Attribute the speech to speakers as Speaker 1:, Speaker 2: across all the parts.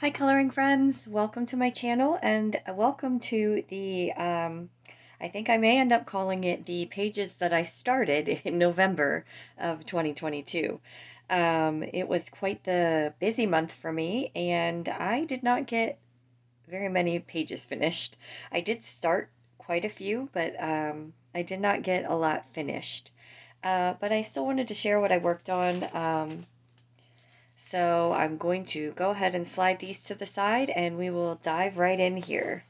Speaker 1: Hi coloring friends, welcome to my channel and welcome to the, I think I may end up calling it the pages that I started in November of 2022. It was quite the busy month for me and I did not get very many pages finished. I did start quite a few, but I did not get a lot finished. But I still wanted to share what I worked on. So I'm going to go ahead and slide these to the side and we will dive right in here.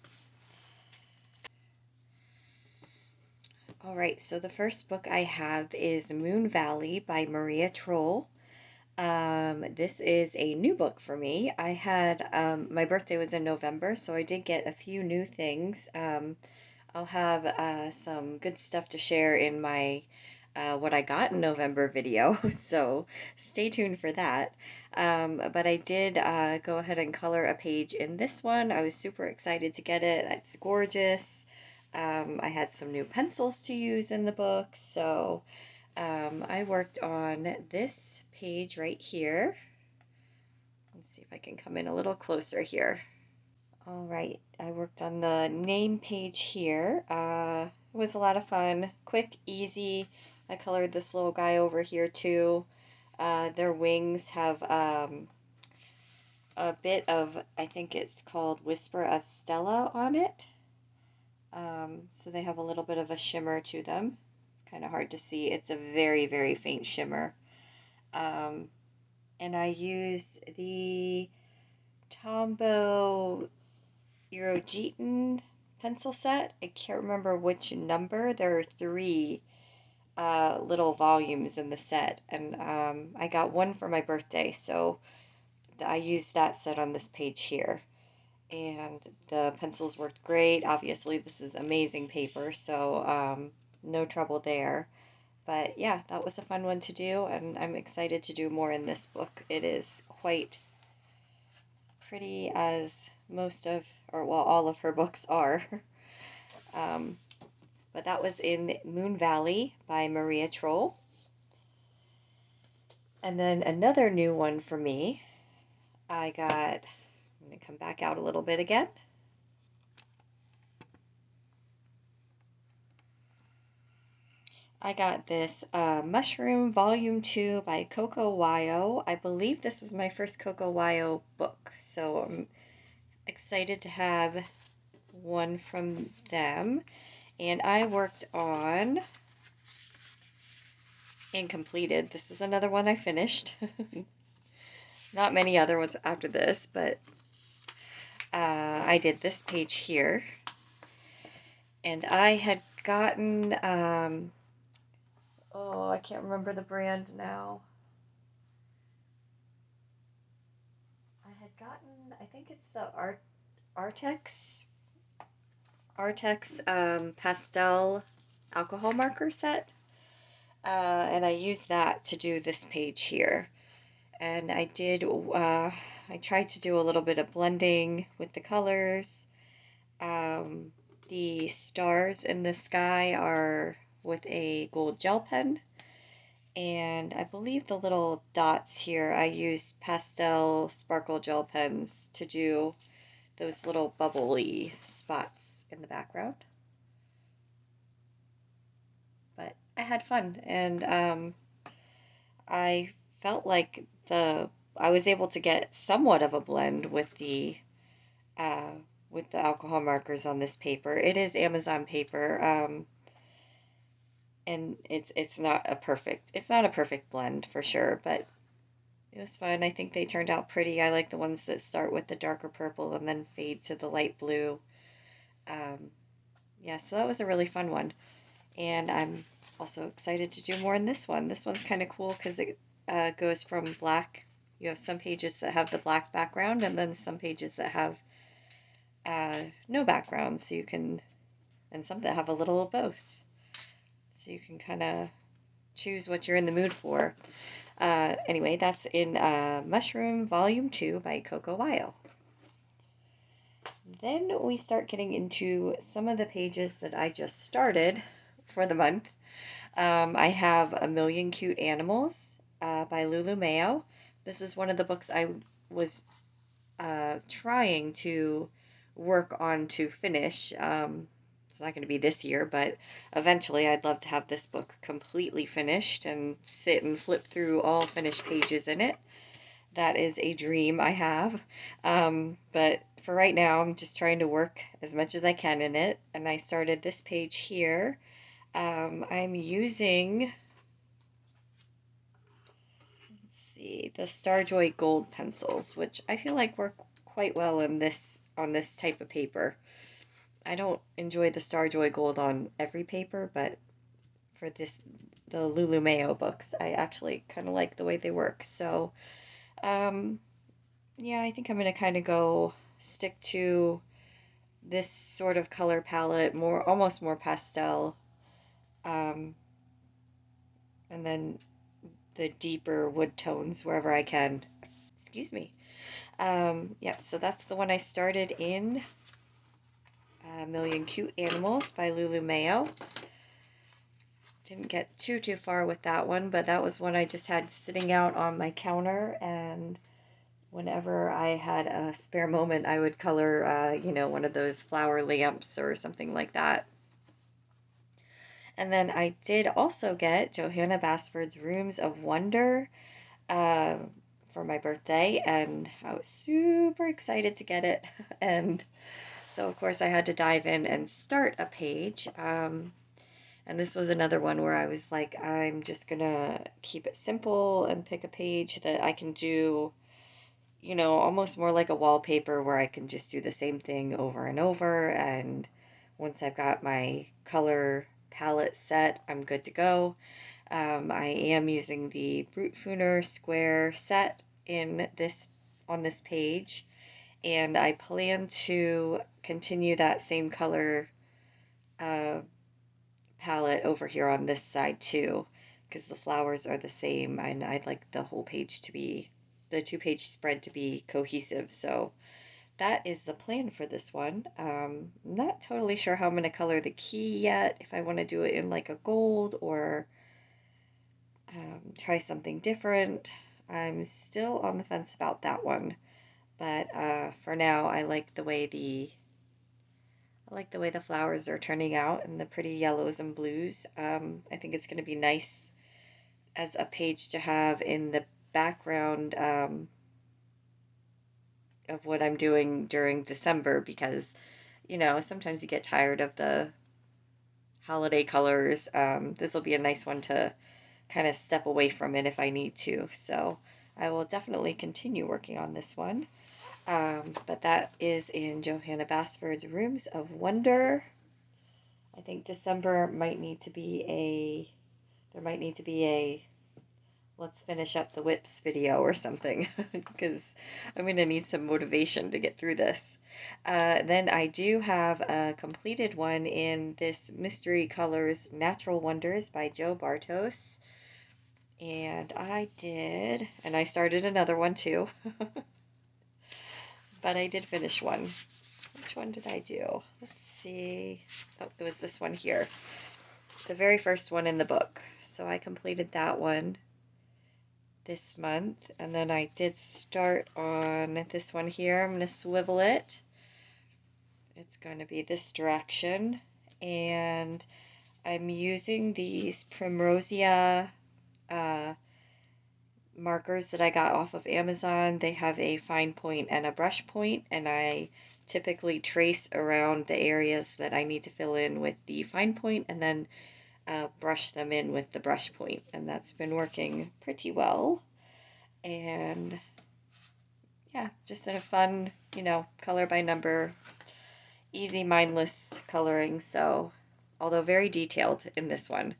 Speaker 1: All right, so the first book I have is Moon Valley by Maria Troll. This is a new book for me. I had, my birthday was in November, so I did get a few new things. I'll have some good stuff to share in my what I got in November video, so stay tuned for that. But I did go ahead and color a page in this one. I was super excited to get it. It's gorgeous. I had some new pencils to use in the book, so I worked on this page right here. Let's see if I can come in a little closer here. All right, I worked on the name page here. It was a lot of fun, quick, easy. I colored this little guy over here too. Their wings have a bit of, I think it's called Whisper of Stella on it. So they have a little bit of a shimmer to them. It's kind of hard to see. It's a very, very faint shimmer. And I used the Tombow Eurogetan pencil set. I can't remember which number. There are three little volumes in the set, and I got one for my birthday, so I used that set on this page here. And the pencils worked great. Obviously, this is amazing paper, so no trouble there. But yeah, that was a fun one to do, and I'm excited to do more in this book. It is quite pretty, as most of, or well, all of her books are. But that was in Moon Valley by Maria Troll. And then another new one for me, I'm going to come back out a little bit again. I got this Mushroom Volume 2 by Coco Mayo. I believe this is my first Coco Mayo book, so I'm excited to have one from them. And I worked on and completed. This is another one I finished. Not many other ones after this, but I did this page here. And I had gotten, oh, I can't remember the brand now. I had gotten, I think it's the Artex pastel alcohol marker set. And I used that to do this page here. And I did, I tried to do a little bit of blending with the colors. The stars in the sky are with a gold gel pen. And I believe the little dots here, I used pastel sparkle gel pens to do those little bubbly spots in the background. But I had fun, and I felt like I was able to get somewhat of a blend with the alcohol markers on this paper. It is Amazon paper, and it's not a perfect blend for sure, but it was fun. I think they turned out pretty. I like the ones that start with the darker purple and then fade to the light blue. Yeah, so that was a really fun one. And I'm also excited to do more in this one. This one's kind of cool because it goes from black. You have some pages that have the black background and then some pages that have no background. So you can, and some that have a little of both. So you can kind of choose what you're in the mood for. Anyway, that's in Mushroom Volume 2 by Coco Mayo. Then we start getting into some of the pages that I just started for the month. I have A Million Cute Animals by Lulu Mayo. This is one of the books I was trying to work on to finish. It's not going to be this year, but eventually I'd love to have this book completely finished and sit and flip through all finished pages in it. That is a dream I have. But for right now, I'm just trying to work as much as I can in it. And I started this page here. I'm using, let's see, the Starjoy Gold pencils, which I feel like work quite well in this on this type of paper. I don't enjoy the Starjoy Gold on every paper, but for the Lulu Mayo books, I actually kind of like the way they work. So, um, yeah, I think I'm going to kind of go stick to this sort of color palette, almost more pastel, um, and then the deeper wood tones wherever I can. Excuse me. Yeah, so that's the one I started in, A Million Cute Animals by Lulu Mayo. Didn't get too far with that one, but that was one I just had sitting out on my counter, and whenever I had a spare moment, I would color, one of those flower lamps or something like that. And then I did also get Johanna Basford's Rooms of Wonder uh, for my birthday, and I was super excited to get it. And so, of course, I had to dive in and start a page. And this was another one where I was like, I'm just gonna keep it simple and pick a page that I can do, almost more like a wallpaper where I can just do the same thing over and over. And once I've got my color palette set, I'm good to go. I am using the Brutfuner square set on this page, and I plan to continue that same color uh, palette over here on this side too, because the flowers are the same, and I'd like the two-page spread to be cohesive. So that is the plan for this one. Not totally sure how I'm going to color the key yet, if I want to do it in like a gold or try something different. I'm still on the fence about that one, but for now I like the way the flowers are turning out and the pretty yellows and blues. I think it's going to be nice as a page to have in the background of what I'm doing during December, because, sometimes you get tired of the holiday colors. This will be a nice one to kind of step away from it if I need to. So I will definitely continue working on this one. But that is in Johanna Basford's Rooms of Wonder. I think December there might need to be a let's finish up the whips video or something, because I'm going to need some motivation to get through this. Then I do have a completed one in this Mystery Colors Natural Wonders by Joe Bartos. And I started another one too. But I did finish one. Which one did I do? Let's see. Oh, it was this one here. The very first one in the book. So I completed that one this month. And then I did start on this one here. I'm going to swivel it. It's going to be this direction. And I'm using these Primrosia markers that I got off of Amazon. They have a fine point and a brush point, and I typically trace around the areas that I need to fill in with the fine point and then brush them in with the brush point, and that's been working pretty well. And yeah, just in a fun, color by number, easy, mindless coloring. So, although very detailed in this one,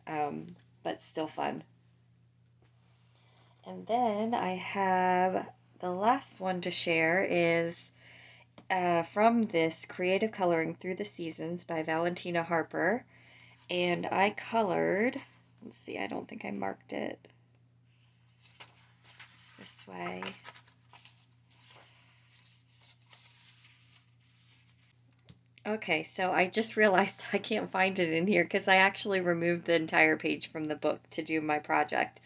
Speaker 1: but still fun. And then I have the last one to share is from this Creative Coloring Through the Seasons by Valentina Harper. And I colored, let's see, I don't think I marked it. It's this way. Okay, so I just realized I can't find it in here because I actually removed the entire page from the book to do my project.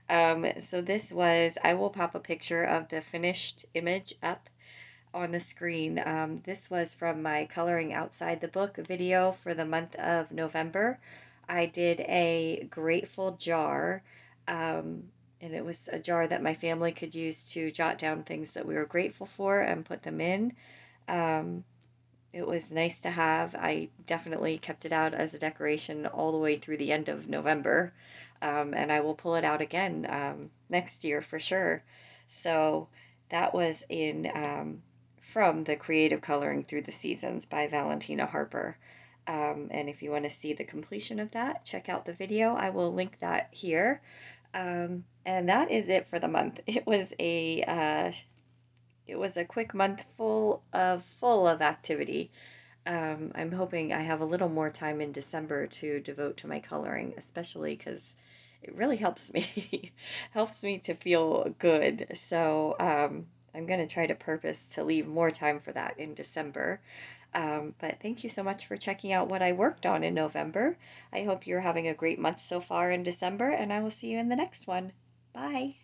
Speaker 1: So this was, I will pop a picture of the finished image up on the screen. This was from my Coloring Outside the Book video for the month of November. I did a grateful jar, and it was a jar that my family could use to jot down things that we were grateful for and put them in. Um, it was nice to have. I definitely kept it out as a decoration all the way through the end of November. And I will pull it out again next year for sure. So that was in from the Creative Coloring Through the Seasons by Valentina Harper. And if you want to see the completion of that, check out the video. I will link that here. And that is it for the month. It was a quick month full of activity. I'm hoping I have a little more time in December to devote to my coloring, especially because it really helps me helps me to feel good. So I'm going to try to purpose to leave more time for that in December. But thank you so much for checking out what I worked on in November. I hope you're having a great month so far in December, and I will see you in the next one. Bye.